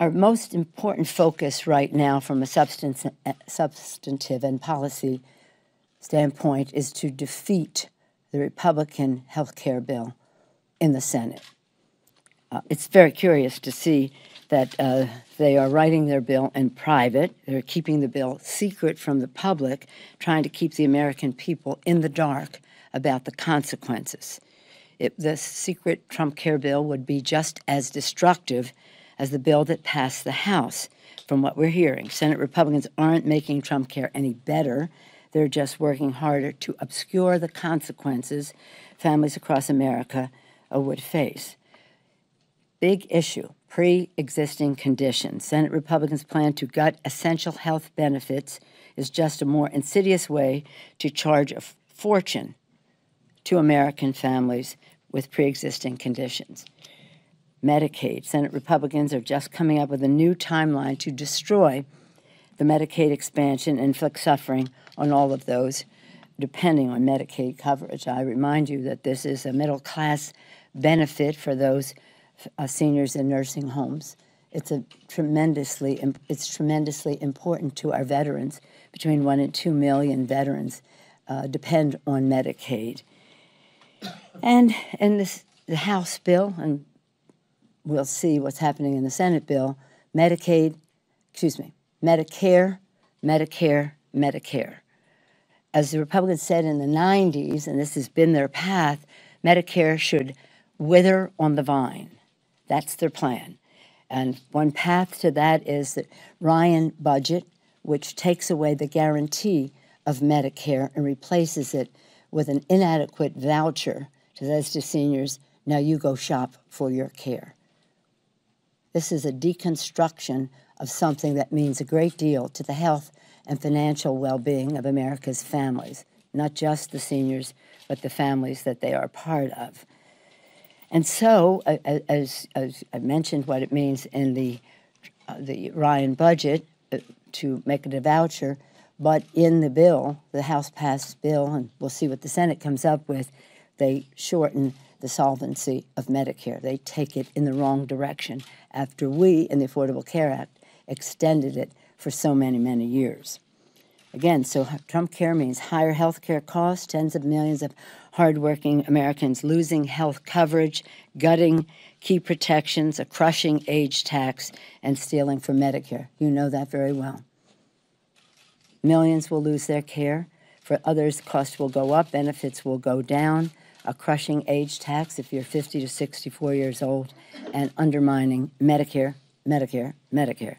Our most important focus right now from a substantive and policy standpoint is to defeat the Republican health care bill in the Senate. It's very curious to see that they are writing their bill in private. They're keeping the bill secret from the public, trying to keep the American people in the dark about the consequences. The secret Trump care bill would be just as destructive as the bill that passed the House, from what we're hearing. Senate Republicans aren't making Trump care any better. They're just working harder to obscure the consequences families across America would face. Big issue, pre-existing conditions. Senate Republicans' plan to gut essential health benefits is just a more insidious way to charge a fortune to American families with pre-existing conditions. Medicaid. Senate Republicans are just coming up with a new timeline to destroy the Medicaid expansion and inflict suffering on all of those depending on Medicaid coverage. I remind you that this is a middle-class benefit for those seniors in nursing homes. It's tremendously important to our veterans. Between 1 and 2 million veterans depend on Medicaid. And in the House bill, and we'll see what's happening in the Senate bill, Medicare, Medicare. As the Republicans said in the 90s, and this has been their path, Medicare should wither on the vine. That's their plan. And one path to that is the Ryan budget, which takes away the guarantee of Medicare and replaces it with an inadequate voucher that says to seniors, now you go shop for your care. This is a deconstruction of something that means a great deal to the health and financial well-being of America's families, not just the seniors, but the families that they are part of. And so, as I mentioned what it means in the Ryan budget to make it a voucher, but in the bill, the House-passed bill, and we'll see what the Senate comes up with, they shorten the solvency of Medicare. They take it in the wrong direction after we, in the Affordable Care Act, extended it for so many, many years. Again, so Trump care means higher health care costs, tens of millions of hardworking Americans losing health coverage, gutting key protections, a crushing age tax, and stealing from Medicare. You know that very well. Millions will lose their care. For others, costs will go up, benefits will go down, a crushing age tax if you're 50 to 64 years old, and undermining Medicare, Medicare, Medicare.